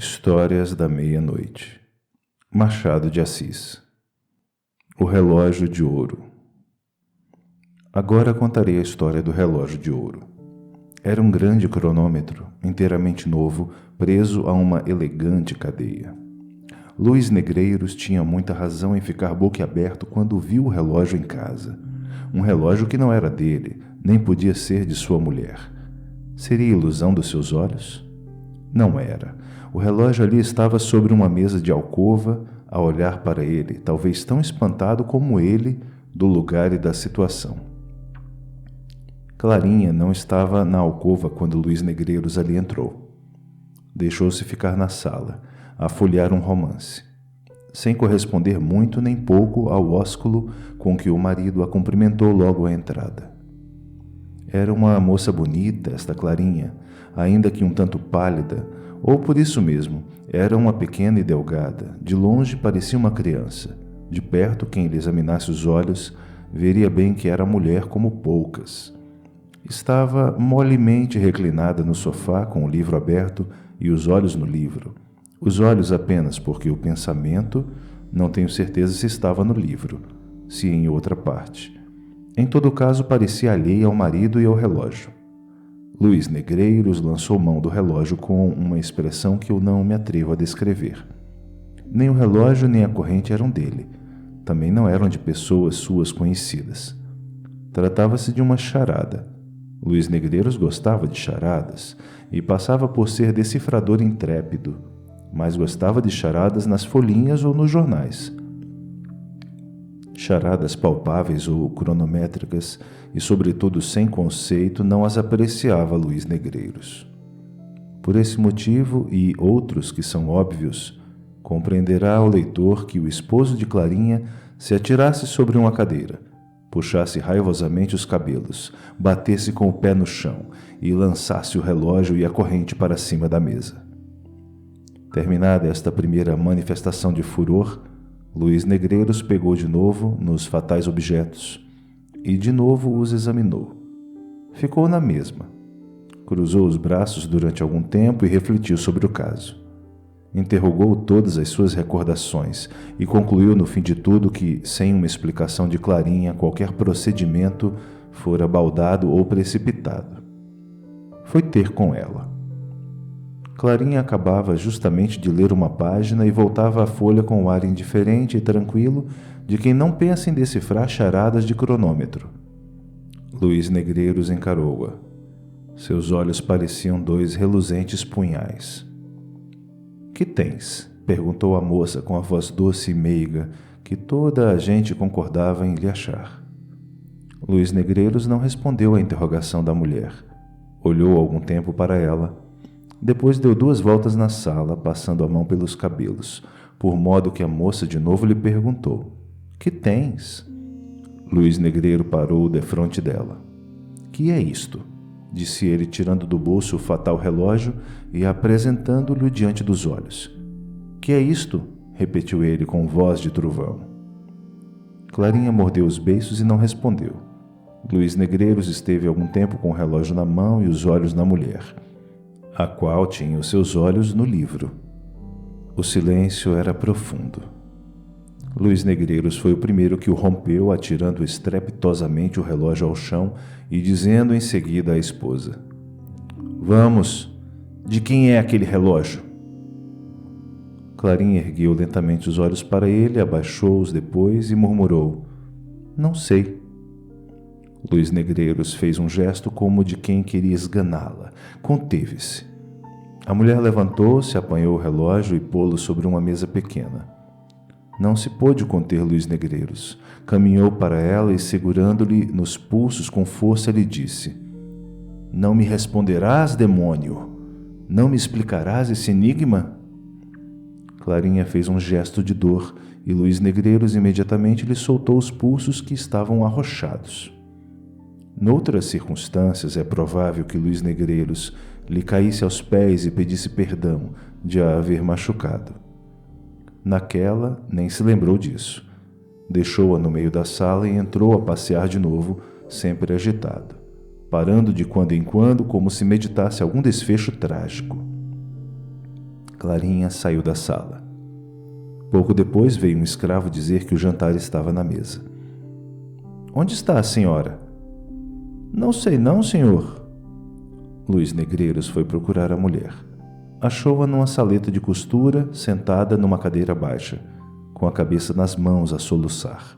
Histórias da Meia-Noite. Machado de Assis. O Relógio de Ouro. Agora contarei a história do relógio de ouro. Era um grande cronômetro, inteiramente novo, preso a uma elegante cadeia. Luís Negreiros tinha muita razão em ficar boquiaberto quando viu o relógio em casa. Um relógio que não era dele, nem podia ser de sua mulher. Seria ilusão dos seus olhos? Não era. O relógio ali estava sobre uma mesa de alcova, a olhar para ele, talvez tão espantado como ele do lugar e da situação. Clarinha não estava na alcova quando Luís Negreiros ali entrou. Deixou-se ficar na sala, a folhear um romance, sem corresponder muito nem pouco ao ósculo com que o marido a cumprimentou logo à entrada. Era uma moça bonita, esta Clarinha, ainda que um tanto pálida, ou por isso mesmo, era uma pequena e delgada, de longe parecia uma criança. De perto, quem lhe examinasse os olhos, veria bem que era mulher como poucas. Estava molemente reclinada no sofá com o livro aberto e os olhos no livro. Os olhos apenas porque o pensamento, não tenho certeza se estava no livro, se em outra parte. Em todo caso, parecia alheia ao marido e ao relógio. Luís Negreiros lançou mão do relógio com uma expressão que eu não me atrevo a descrever. Nem o relógio nem a corrente eram dele. Também não eram de pessoas suas conhecidas. Tratava-se de uma charada. Luís Negreiros gostava de charadas e passava por ser decifrador intrépido, mas gostava de charadas nas folhinhas ou nos jornais. Charadas palpáveis ou cronométricas e, sobretudo, sem conceito, não as apreciava Luís Negreiros. Por esse motivo e outros que são óbvios, compreenderá o leitor que o esposo de Clarinha se atirasse sobre uma cadeira, puxasse raivosamente os cabelos, batesse com o pé no chão e lançasse o relógio e a corrente para cima da mesa. Terminada esta primeira manifestação de furor, Luís Negreiros pegou de novo nos fatais objetos e de novo os examinou. Ficou na mesma. Cruzou os braços durante algum tempo e refletiu sobre o caso. Interrogou todas as suas recordações e concluiu no fim de tudo que, sem uma explicação de Clarinha, qualquer procedimento fora baldado ou precipitado. Foi ter com ela. Clarinha acabava justamente de ler uma página e voltava à folha com o ar indiferente e tranquilo de quem não pensa em decifrar charadas de cronômetro. Luís Negreiros encarou-a. Seus olhos pareciam dois reluzentes punhais. "Que tens?" perguntou a moça com a voz doce e meiga, que toda a gente concordava em lhe achar. Luís Negreiros não respondeu à interrogação da mulher. Olhou algum tempo para ela. Depois deu 2 voltas na sala, passando a mão pelos cabelos, por modo que a moça de novo lhe perguntou: "Que tens?" Luís Negreiro parou defronte dela. "Que é isto?" disse ele, tirando do bolso o fatal relógio e apresentando-lhe diante dos olhos. "Que é isto?" repetiu ele com voz de trovão. Clarinha mordeu os beiços e não respondeu. Luís Negreiros esteve algum tempo com o relógio na mão e os olhos na mulher, a qual tinha os seus olhos no livro. O silêncio era profundo. Luís Negreiros foi o primeiro que o rompeu, atirando estrepitosamente o relógio ao chão e dizendo em seguida à esposa: "Vamos, de quem é aquele relógio?" Clarinha ergueu lentamente os olhos para ele, abaixou-os depois e murmurou: "Não sei." Luís Negreiros fez um gesto como de quem queria esganá-la. Conteve-se. A mulher levantou-se, apanhou o relógio e pô-lo sobre uma mesa pequena. Não se pôde conter Luís Negreiros. Caminhou para ela e, segurando-lhe nos pulsos com força, lhe disse: "Não me responderás, demônio? Não me explicarás esse enigma?" Clarinha fez um gesto de dor e Luís Negreiros imediatamente lhe soltou os pulsos que estavam arrochados. Noutras circunstâncias, é provável que Luís Negreiros lhe caísse aos pés e pedisse perdão de a haver machucado. Naquela, nem se lembrou disso. Deixou-a no meio da sala e entrou a passear de novo, sempre agitado, parando de quando em quando como se meditasse algum desfecho trágico. Clarinha saiu da sala. Pouco depois veio um escravo dizer que o jantar estava na mesa. Onde está a senhora? Não sei não, senhor. Luiz Negreiros foi procurar a mulher. Achou-a numa saleta de costura, sentada numa cadeira baixa, com a cabeça nas mãos a soluçar.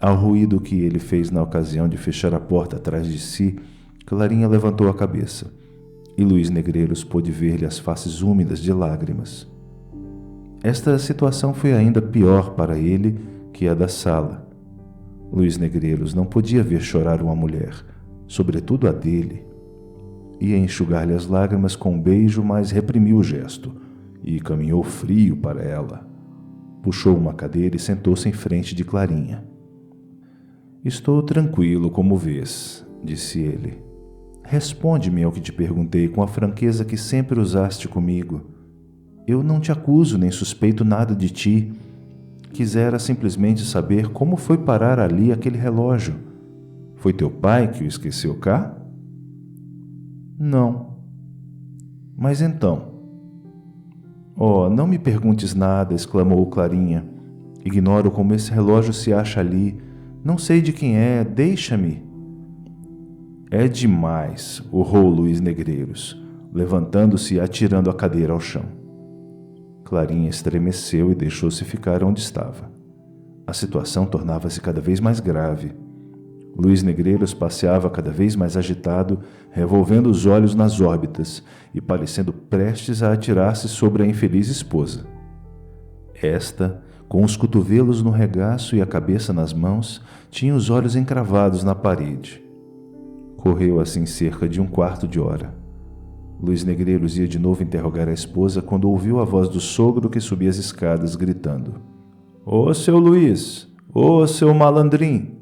Ao ruído que ele fez na ocasião de fechar a porta atrás de si, Clarinha levantou a cabeça, e Luiz Negreiros pôde ver-lhe as faces úmidas de lágrimas. Esta situação foi ainda pior para ele que a da sala. Luiz Negreiros não podia ver chorar uma mulher, sobretudo a dele. Ia enxugar-lhe as lágrimas com um beijo, mas reprimiu o gesto e caminhou frio para ela. Puxou uma cadeira e sentou-se em frente de Clarinha. Estou tranquilo, como vês, disse ele. Responde-me ao que te perguntei com a franqueza que sempre usaste comigo. Eu não te acuso nem suspeito nada de ti. Quisera simplesmente saber como foi parar ali aquele relógio. Foi teu pai que o esqueceu cá? Não. Mas então? Oh, não me perguntes nada, exclamou Clarinha. Ignoro como esse relógio se acha ali. Não sei de quem é, deixa-me. É demais, urrou Luiz Negreiros, levantando-se e atirando a cadeira ao chão. Clarinha estremeceu e deixou-se ficar onde estava. A situação tornava-se cada vez mais grave. Luiz Negreiros passeava cada vez mais agitado, revolvendo os olhos nas órbitas e parecendo prestes a atirar-se sobre a infeliz esposa. Esta, com os cotovelos no regaço e a cabeça nas mãos, tinha os olhos encravados na parede. Correu assim cerca de um quarto de hora. Luiz Negreiros ia de novo interrogar a esposa quando ouviu a voz do sogro que subia as escadas, gritando: Ô, seu Luiz! Ô, seu malandrim!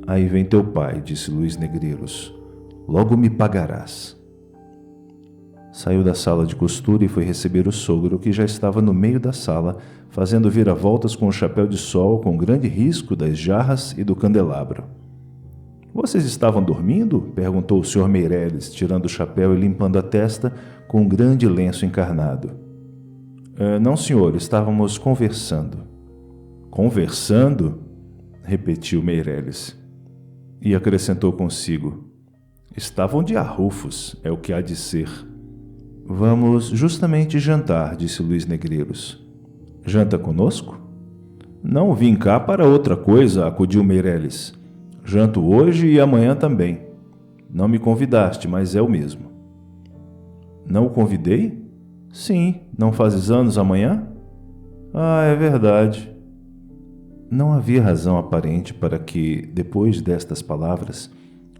Aí vem teu pai, disse Luiz Negreiros. Logo me pagarás. Saiu da sala de costura e foi receber o sogro, que já estava no meio da sala, fazendo vira-voltas com o chapéu de sol, com grande risco das jarras e do candelabro. Vocês estavam dormindo? Perguntou o Sr. Meireles, tirando o chapéu e limpando a testa com um grande lenço encarnado. Não, senhor, estávamos conversando. Conversando? Repetiu Meireles. E acrescentou consigo: estavam de arrufos, é o que há de ser. Vamos justamente jantar, disse Luiz Negreiros. Janta conosco? Não vim cá para outra coisa, acudiu Meireles. Janto hoje e amanhã também. Não me convidaste, mas é o mesmo. Não o convidei? Sim, não fazes anos amanhã? Ah, é verdade. Não havia razão aparente para que, depois destas palavras,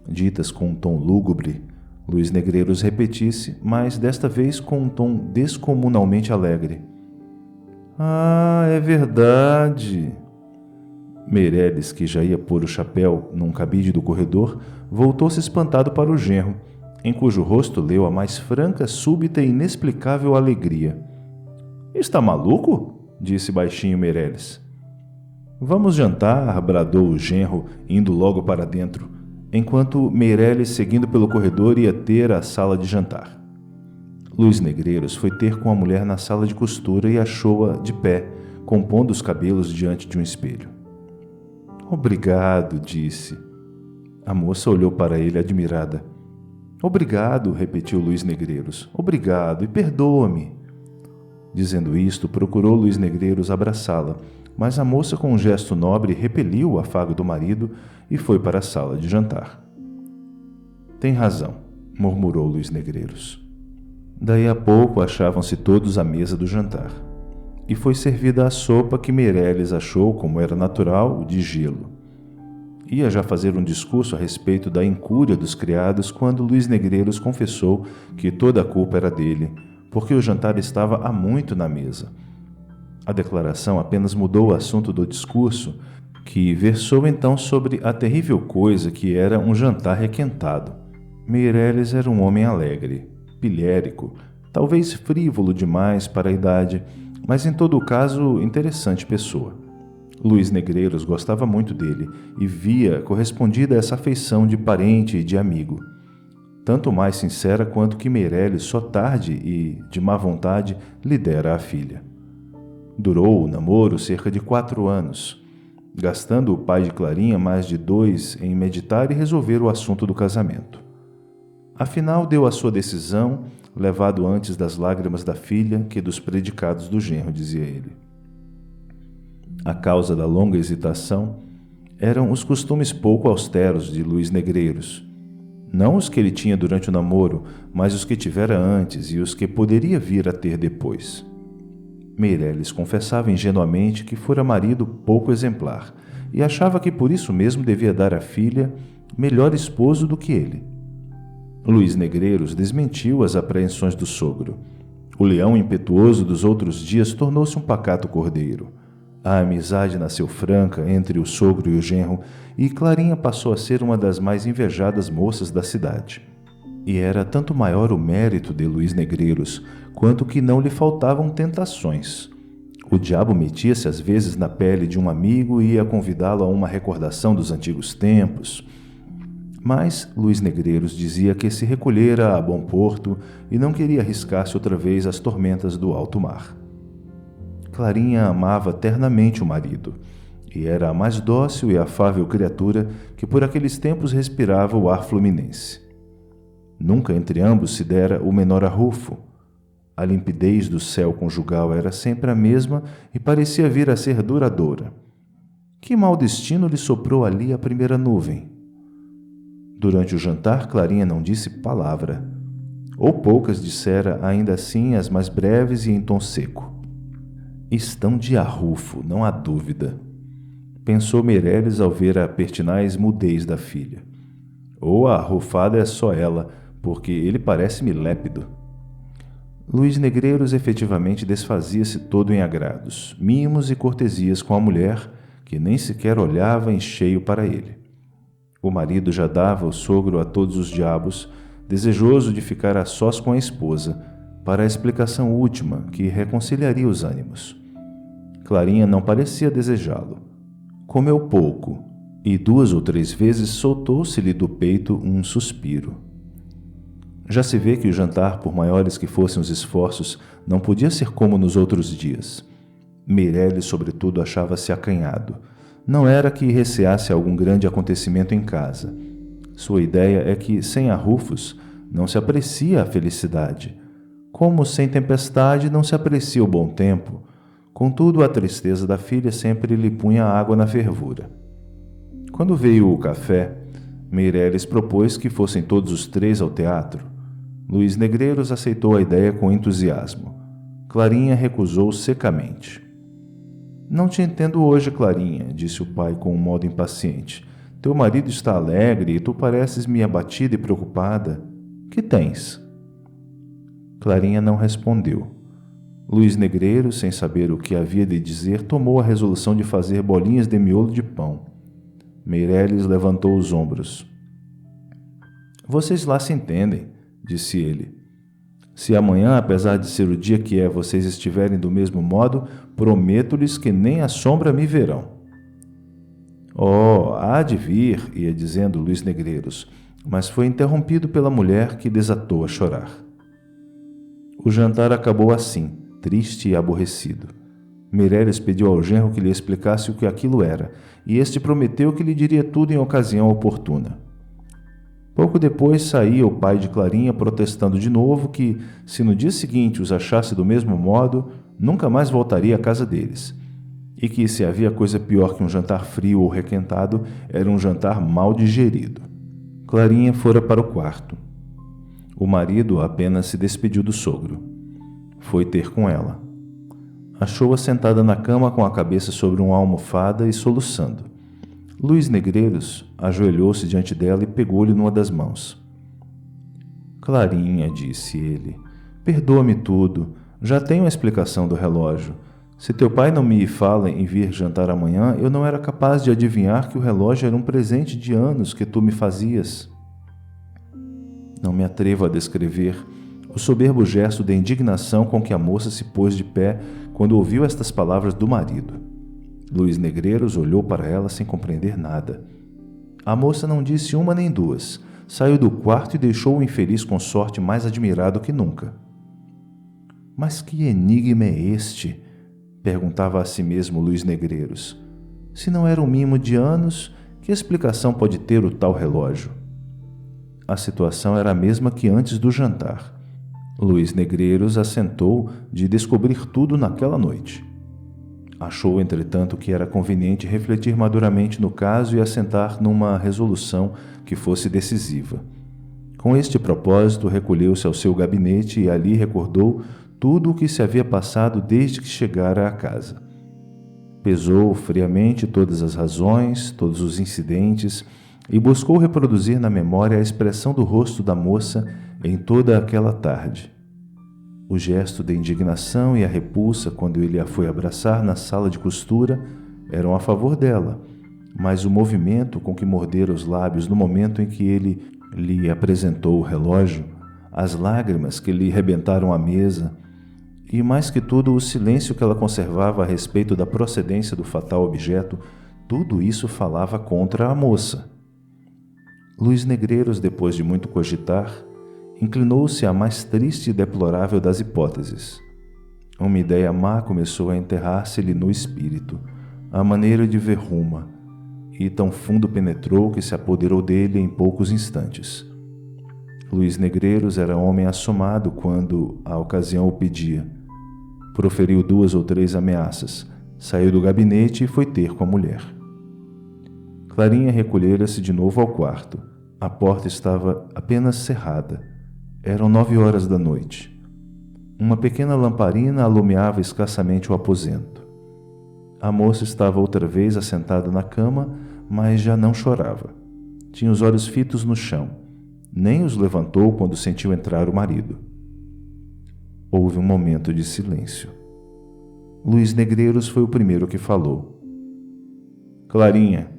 ditas com um tom lúgubre, Luiz Negreiros repetisse, mas desta vez com um tom descomunalmente alegre. Ah, é verdade. Meireles, que já ia pôr o chapéu num cabide do corredor, voltou-se espantado para o genro, em cujo rosto leu a mais franca, súbita e inexplicável alegria. Está maluco? Disse baixinho Meireles. Vamos jantar, bradou o genro, indo logo para dentro, enquanto Meireles, seguindo pelo corredor, ia ter a sala de jantar. Luiz Negreiros foi ter com a mulher na sala de costura e achou-a de pé, compondo os cabelos diante de um espelho. Obrigado, disse. A moça olhou para ele admirada. Obrigado, repetiu Luiz Negreiros. Obrigado e perdoa-me. Dizendo isto, procurou Luiz Negreiros abraçá-la, mas a moça, com um gesto nobre, repeliu o afago do marido e foi para a sala de jantar. Tem razão, murmurou Luiz Negreiros. Daí a pouco achavam-se todos à mesa do jantar, e foi servida a sopa que Meireles achou, como era natural, de gelo. Ia já fazer um discurso a respeito da incúria dos criados quando Luiz Negreiros confessou que toda a culpa era dele, porque o jantar estava há muito na mesa. A declaração apenas mudou o assunto do discurso, que versou então sobre a terrível coisa que era um jantar requentado. Meireles era um homem alegre, pilhérico, talvez frívolo demais para a idade, mas em todo o caso interessante pessoa. Luiz Negreiros gostava muito dele e via correspondida essa afeição de parente e de amigo. tanto mais sincera quanto que Meireles só tarde e, de má vontade, lhe dera a filha. Durou o namoro cerca de 4 anos, gastando o pai de Clarinha mais de 2 em meditar e resolver o assunto do casamento. Afinal, deu a sua decisão, levado antes das lágrimas da filha que dos predicados do genro, dizia ele. A causa da longa hesitação eram os costumes pouco austeros de Luís Negreiros, não os que ele tinha durante o namoro, mas os que tivera antes e os que poderia vir a ter depois. Meireles confessava ingenuamente que fora marido pouco exemplar e achava que por isso mesmo devia dar à filha melhor esposo do que ele. Luís Negreiros desmentiu as apreensões do sogro. O leão impetuoso dos outros dias tornou-se um pacato cordeiro. A amizade nasceu franca entre o sogro e o genro, e Clarinha passou a ser uma das mais invejadas moças da cidade. E era tanto maior o mérito de Luís Negreiros, quanto que não lhe faltavam tentações. O diabo metia-se às vezes na pele de um amigo e ia convidá-lo a uma recordação dos antigos tempos. Mas Luís Negreiros dizia que se recolhera a bom porto e não queria arriscar-se outra vez às tormentas do alto mar. Clarinha amava ternamente o marido, e era a mais dócil e afável criatura que por aqueles tempos respirava o ar fluminense. Nunca entre ambos se dera o menor arrufo. A limpidez do céu conjugal era sempre a mesma e parecia vir a ser duradoura. Que mau destino lhe soprou ali a primeira nuvem? Durante o jantar, Clarinha não disse palavra, ou poucas dissera, ainda assim as mais breves e em tom seco. Estão de arrufo, não há dúvida, pensou Meireles ao ver a pertinaz mudez da filha. Ou a arrufada é só ela, porque ele parece-me lépido. Luís Negreiros efetivamente desfazia-se todo em agrados, mimos e cortesias com a mulher, que nem sequer olhava em cheio para ele. O marido já dava o sogro a todos os diabos, desejoso de ficar a sós com a esposa, para a explicação última que reconciliaria os ânimos. Clarinha não parecia desejá-lo. Comeu pouco, e 2 ou 3 vezes soltou-se-lhe do peito um suspiro. Já se vê que o jantar, por maiores que fossem os esforços, não podia ser como nos outros dias. Meireles, sobretudo, achava-se acanhado. Não era que receasse algum grande acontecimento em casa. Sua ideia é que, sem arrufos, não se aprecia a felicidade. Como sem tempestade não se aprecia o bom tempo. Contudo, a tristeza da filha sempre lhe punha água na fervura. Quando veio o café, Meireles propôs que fossem todos os 3 ao teatro. Luís Negreiros aceitou a ideia com entusiasmo. Clarinha recusou secamente. Não te entendo hoje, Clarinha, disse o pai com um modo impaciente. Teu marido está alegre e tu pareces-me abatida e preocupada. Que tens? Clarinha não respondeu. Luís Negreiros, sem saber o que havia de dizer, tomou a resolução de fazer bolinhas de miolo de pão. Meireles levantou os ombros. Vocês lá se entendem, disse ele. Se amanhã, apesar de ser o dia que é, vocês estiverem do mesmo modo, prometo-lhes que nem a sombra me verão. Oh, há de vir, ia dizendo Luís Negreiros, mas foi interrompido pela mulher que desatou a chorar. O jantar acabou assim, triste e aborrecido. Meireles pediu ao genro que lhe explicasse o que aquilo era, e este prometeu que lhe diria tudo em ocasião oportuna. Pouco depois saía o pai de Clarinha protestando de novo que, se no dia seguinte os achasse do mesmo modo, nunca mais voltaria à casa deles, e que se havia coisa pior que um jantar frio ou requentado, era um jantar mal digerido. Clarinha fora para o quarto. O marido apenas se despediu do sogro. Foi ter com ela. Achou-a sentada na cama com a cabeça sobre uma almofada e soluçando. Luís Negreiros ajoelhou-se diante dela e pegou-lhe numa das mãos. Clarinha, disse ele, perdoa-me tudo. Já tenho a explicação do relógio. Se teu pai não me fala em vir jantar amanhã, eu não era capaz de adivinhar que o relógio era um presente de anos que tu me fazias. Não me atrevo a descrever o soberbo gesto de indignação com que a moça se pôs de pé quando ouviu estas palavras do marido. Luís Negreiros olhou para ela sem compreender nada. A moça não disse uma nem duas, saiu do quarto e deixou o infeliz consorte mais admirado que nunca. Mas que enigma é este? Perguntava a si mesmo Luís Negreiros. Se não era um mimo de anos, que explicação pode ter o tal relógio? A situação era a mesma que antes do jantar. Luís Negreiros assentou de descobrir tudo naquela noite. Achou, entretanto, que era conveniente refletir maduramente no caso e assentar numa resolução que fosse decisiva. Com este propósito, recolheu-se ao seu gabinete e ali recordou tudo o que se havia passado desde que chegara à casa. Pesou friamente todas as razões, todos os incidentes e buscou reproduzir na memória a expressão do rosto da moça em toda aquela tarde. O gesto de indignação e a repulsa quando ele a foi abraçar na sala de costura eram a favor dela, mas o movimento com que mordera os lábios no momento em que ele lhe apresentou o relógio, as lágrimas que lhe rebentaram a mesa e, mais que tudo, o silêncio que ela conservava a respeito da procedência do fatal objeto, tudo isso falava contra a moça. Luís Negreiros, depois de muito cogitar, inclinou-se à mais triste e deplorável das hipóteses. Uma ideia má começou a enterrar-se-lhe no espírito, à maneira de verruma, e tão fundo penetrou que se apoderou dele em poucos instantes. Luís Negreiros era homem assomado quando a ocasião o pedia. Proferiu 2 ou 3 ameaças, saiu do gabinete e foi ter com a mulher. Clarinha recolhera-se de novo ao quarto. A porta estava apenas cerrada. Eram 9 horas da noite. Uma pequena lamparina alumiava escassamente o aposento. A moça estava outra vez assentada na cama, mas já não chorava. Tinha os olhos fitos no chão. Nem os levantou quando sentiu entrar o marido. Houve um momento de silêncio. Luís Negreiros foi o primeiro que falou. Clarinha,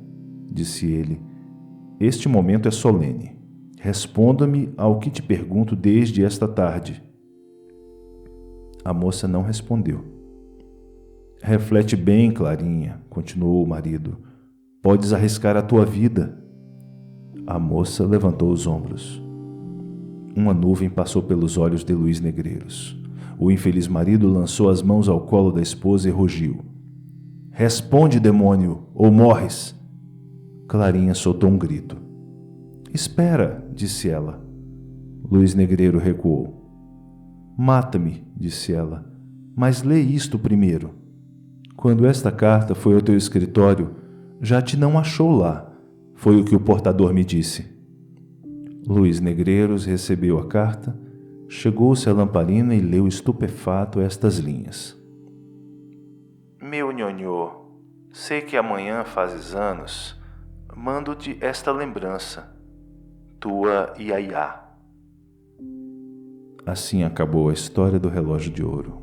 disse ele, este momento é solene. Responda-me ao que te pergunto desde esta tarde. A moça não respondeu. Reflete bem, Clarinha, continuou o marido. Podes arriscar a tua vida. A moça levantou os ombros. Uma nuvem passou pelos olhos de Luís Negreiros. O infeliz marido lançou as mãos ao colo da esposa e rugiu. Responde, demônio, ou morres! Clarinha soltou um grito. Espera, disse ela. Luís Negreiro recuou. Mata-me, disse ela, mas lê isto primeiro. Quando esta carta foi ao teu escritório, já te não achou lá, foi o que o portador me disse. Luís Negreiros recebeu a carta, chegou-se à lamparina e leu estupefato estas linhas. Meu nhonhô, sei que amanhã fazes anos, mando-te esta lembrança, tua Iaiá. Assim acabou a história do relógio de ouro.